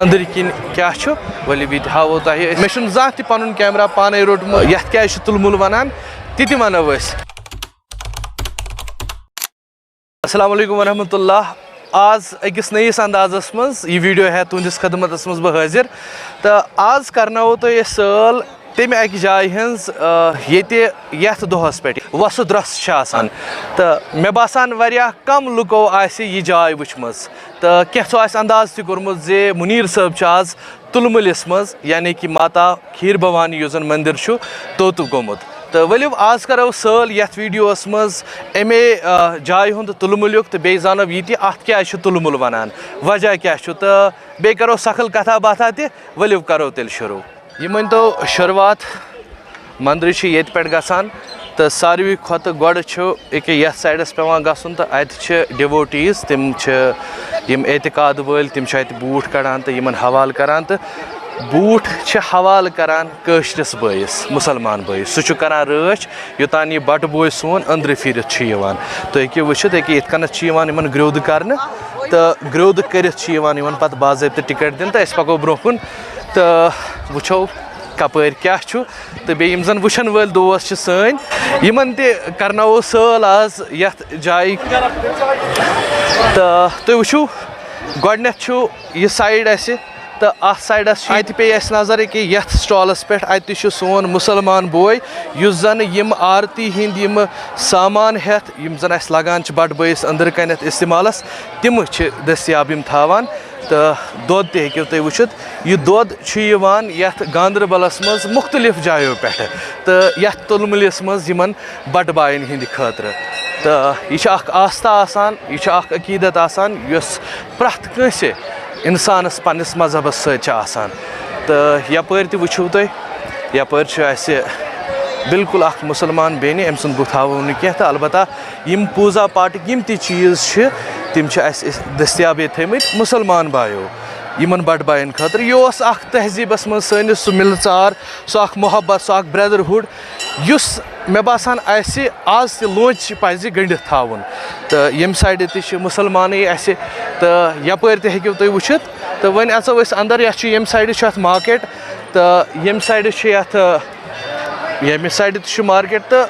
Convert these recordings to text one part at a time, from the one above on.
अंदर किन क्या वली भी हावो तह मे जा पन कैमरा पाने रोटम ये क्या तुलमुल वनान ति वनो अस्सलाम वालेकुम वरहमतुल्लाह। आज अकिस नईस अंदाजस मज यह वीडियो है तुंदिस खदमतस मज बह हाजिर तो आज करनो तो सल तमे अक जाय हज दोहस पे वस द्रस तो मे बासान वारिया कम लुको यह जाय वुचम तो कैसो अंदाज तोर्मुत जे मुनीर साहब आज तुलमुलिस मज यानी कि माता खीर भवानी युस मंदिर तोत गोमुत तो वलियो आज करो सल ये वीडियोस मज अमे जाय हुंद तुलमुलिक तो बे जानो ये अत क्या तुलमुल वनान वजह क्या तो बे करो सकल कथा बाथा त वलियो करो तेल शुरू ये मन तो शुरुआत मंदिर ये पे गसान तो सारवी खत गोड़ ये साइडस पे गसन तो अत डिवोटीज तिम एतिकाद वल तिम बूट कड़ान तो इन हवाल करान तो बूट हवाल करान कशरस बयस मुसलमान बयस सह करान रच योतान यह बट बोय सोन अंदर फिर तो हेकि वुचित हेकि इत कन ग्रोद करने तो ग्रोद कर पे बाज़ाब्त टिकट दिन तो पको ब्रो कुन तो वुचो कपर क्या तो बेम जन वुचन वल दोस्त सन यमन करनो सल आज यथ जाय तो तुम वुचो गोडनेथ यह साइड तो अत साइडस पे नजर कि यथ स्टॉलस पे अत सोन मुसलमान बोय युस जन यम आरती हिंद यम सामान हेथ यम जन अस लगान बट बयस अंदर कन इस्तेमालस तिम दस्याब यम थावान तो दोद ते हेकियो तुम वुचित यह दोद यथ गांदरबलस मज मुख्तलिफ जायों पे तो यथ तुलमुलिस मज यमन बट बायन हिंद खतर तो यह आस्था आसान यह अकीदत आसान युस प्रथ कंसे इंसानस पन्निस मजहबस सत्यान तो यपर वो तुम यपर बिल्कुल मुसलमान बेन अम सुन बुथ हावो क्या तो अलबत्ता यम पूजा पाठ यम चीज़ तिम दस्याब थमित मुसलमान बायो यमन बट बायन खतर यह तहजीबस मज सस सह मिलचार सह मोहब्बत सह ब्रदरहुड युस मे बासान आज लोच पज गंडित थावन तो यम साइड ति मुसलमान तो यपर हेकियो तुम वुचित तो वन अचो अंदर यम साइड मार्केट तो यम साइड यम साइड मार्केट तो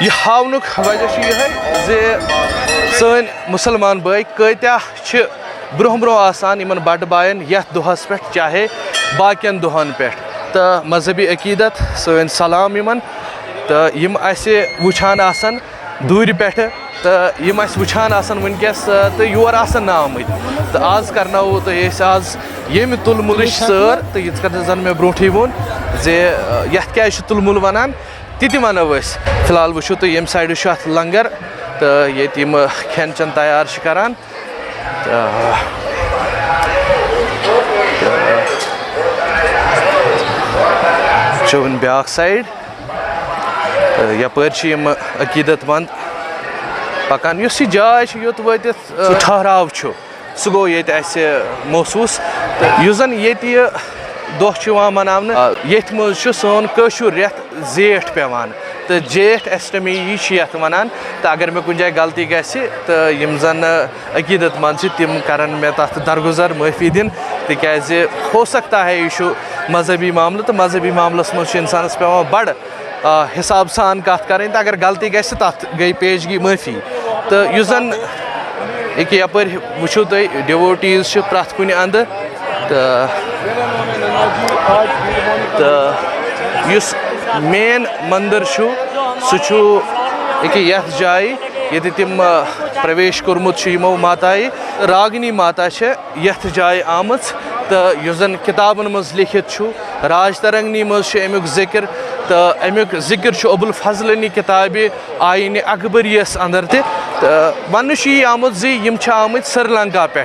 यह हावनुक वजह यह जे सन मुसलमान भाई कत्या ब्रोह ब्रोह आसान इन बट बायन यथ दोहस पे चाहे बाकियन दोहन पे तो मजहबी अकीदत सन सलाम इन तो यम वुछान आसन दूर पे तो यम वुछान आसन वनकस तो योर आसन आमत तो आज करनो तो आज यम तुलमुल सर तो यथ कर जन मे ब्रोठी वोन जे यथ क्या तुलमुल वनान ति वनो फिलहाल वुचो तो यम साइड अत लंगर तो ये खेन चन तैयार करान चवन ब्या साइड यपर अकीदत मंद पकान यह जाय योत वत ठहराव सह गो ये महसूस तो जन ये दह मनावन ये मज सोन कशुर रेत जेठ पेवान तो जेठ एस्टमी यह वनान तो अगर मे कुछ जाए गलती गि तो यम जन अकीदत मंद तिम कर मे तथ दरगुजर माफ़ी दिन तिकाज हो सकता है यह मजहबी मामल तो मजहबी मामलस मज इंसानस पे बड़ हिसाब सान कत करें तो अगर गलती गि तथ गई पेशगी माफ़ी तो यह जन यपर वुचो तुम डिवोटीज प्रथ कुन अंद तो मेन मंदिर सह यथ जाय ये तिम प्रवेश कोर्मुत यमो माताए रागिनी माता यथ जाय आम तो यह जन किताबन मज लिखित राज तरंगनी मज अमुक जिक्र तो अमुक जिक्र अबुल फजलनी किताब आयन अकबरियस अंदर तो वन यह आमुत जिम आम श्रीलंका पे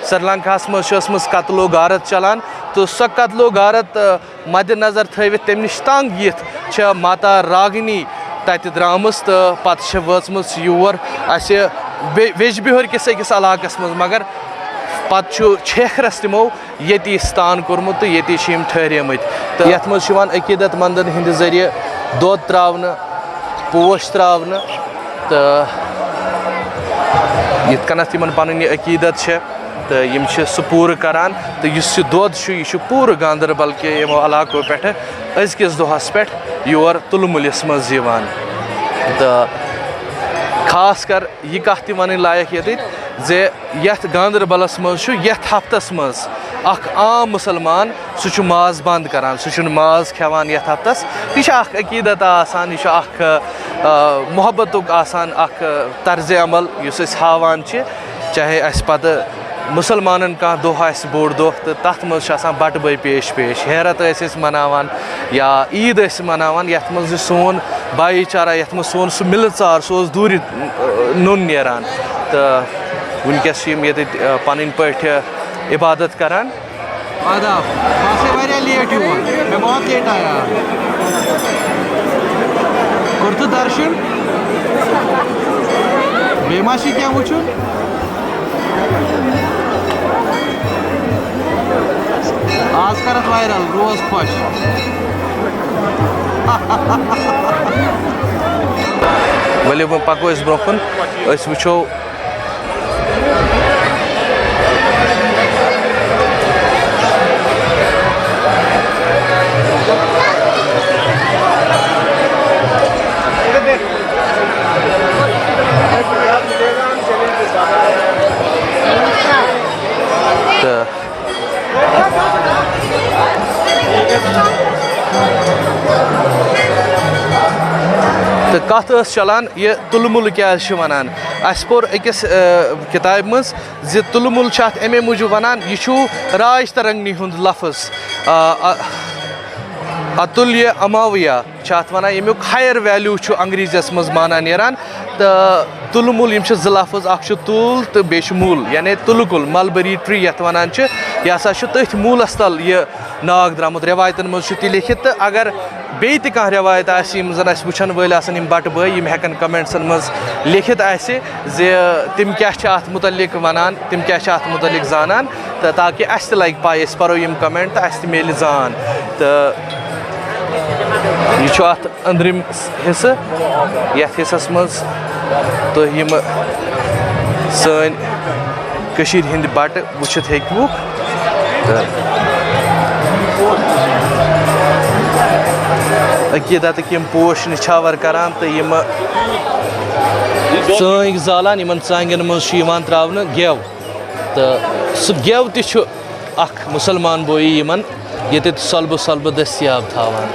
श्रीलंका मज कत्लो गारत चलान तो सह कत्लो गारत मद्देनजर थवित तम नश तंग यिथ माता रागिनी तत द्रामस तो पे वचम योर वेज बिहर किस अकिस इलाकस मज मगर पे छेखरस तमो ये स्थान कोर्मुत तो ये ठहरमत तो ये अकीदत मंदन हिंद जरिए दोद त्रावन पोश त्रावन तो ये कन पन अकीदत तो यम सह पूर करान तो यह दोद यह पूर गांदरबल के यमो इलाकों पे अजकिस दोहस पे योर तुलमुलिस मज तो खास कर यह कत वन लायक ये जे यथ गांदरबलस मज यथ हफ्तस मज अख आम मुसलमान सह माज बंद करान सह माज खेवान यथ हफ्तस यह अकीदत आसान यह मोहब्बतुक आसान अख तर्ज अमल युस हावान चाहे अस पत मुसलमानन कह दोह आसि बोड़ दोह तो तथ मज बट बई पेश हैरत मनावान या ईद मनावान यथ मज सोन भाईचारा यथ मज सोन सह मिलचार सह दूर नोन नेरान तो वनकस ये पन पे इबादत करान। आदाब लेट मैं बहुत लेट आया कुर्त दर्शन बेमाशी क्या वुचुन आज कर वायरल रोज खुश वली पको ब्रोकन वो तो कत चलान ये तुलमुल क्या वनान अस पोर अकिस किताब मज जे तुलमुल अमे मूजूब वनान यह राज तरंगनी हुंद लफ्ज़ अतुल्य अमाविया वनान यमुक हायर वैल्यू अंग्रेज़स मज माना नेरान तो तुलमुल यम ज लफ्ज़ अख तुल तो बे मूल यानी तुलकुल मलबरी ट्री यथ वनान यह तथ मूलस तल यह नाग द्रामुत रेवायतन मज ति लिखित तो अगर बे कह रेवायत जन वुचन वल बट बई हेकन कमेंट्सन मज लिखित जे तिम क्या अत मुतलिक वनान तिम क्या अत मुतलिक जानान तो ताकि अस लग पाई अस परो यम कमेंट तो अस मिल जान तो यह अत अंदरिम हिस्से यथ हिस्सस मज तो यम सन कशीर हिंद बट वुचित हेकवुक अकीदत यम पोश निछावर करान तो यम चांग जालान यमन चांगन मज त्रावन गेव तो सह गेव तह अख मुसलमान बोई यमन ये सलब सलब दस्याब थावान।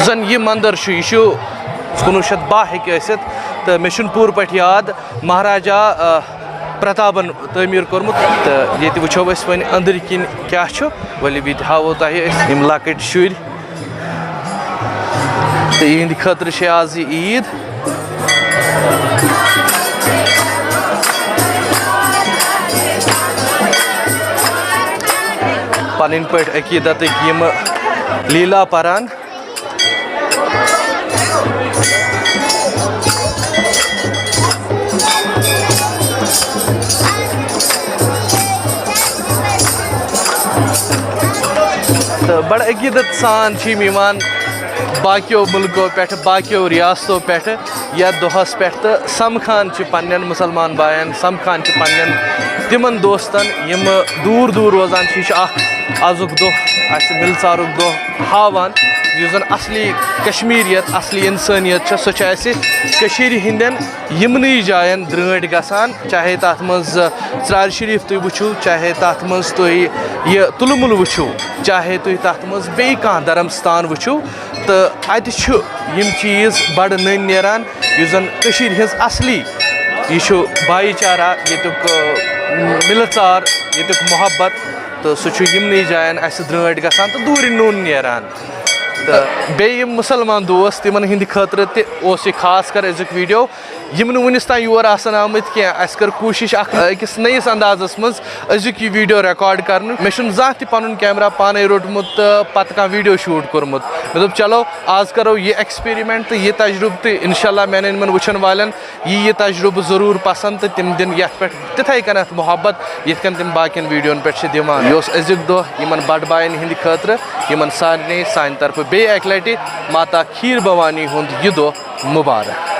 जन यह मंदिर यह 1912 हे तो मे पूर पे याद महाराजा प्रतापन तमीर कोर्मुत तो ये वो वन अंदर किन क्या वली भी हावो तुम लकट शुर तो इहंद खतर आज ईद पन पे अकीदत यम लीला पारान तो बड़ अकीदत सान बाकियों मुल्कों पे बाकियों रियासतों पे या दोहस पे तो समखान पन्न मुसलमान बायन समखान पन्न तिमन दोस्तन यम दूर दूर रोजान अजुक दोह मिलसारुक दोह हावान जन असली कश्मीरियत असली इंसानियत सह हिंदन यमनी जायन द्रंट गसान चाहे तथ मज त्रार शरीफ तुम वो चाहे तथ मज तुह तुलमुल वो चाहे तुह तथ मज बे धर्म स्थान वो तो अत चीज़ बड़ नन नेरान जन हज असली यह भाईचारा युक मिलचार युक मोहब्बत तो सह यमनी जायन द्रंट गसान तो दूर नून नेरान तो बे मुसलमान दोस्त तिमन हिंद खतर तह खास कर अजुक वीडियो यम वनिस तान योर आसन आमत क्या कर कोशिश अकिस नयिस अंदाजस मज अजुक यह वीडियो रिकॉर्ड कर मे जा पन कैमरा पान रोटमुत पत कह वीडियो शूट कोर्मुत मे दोप चलो आज करो ये एक्सपेरिमेंट तो ये तजुर्बे तो इंशाल्लाह मैंने इन वुचन वालन यह तजुर्बे जरूर पसंद तो तिम दिन ये पे तिथे कन मोहब्बत ये तिम बाकिन वीडियोन पे दिवान यह अजुक दह इन बड़ बायन हिंद खतर इन सारे सान तरफ बे एक लटि माता खीर भवानी हुंद यह दह मुबारक।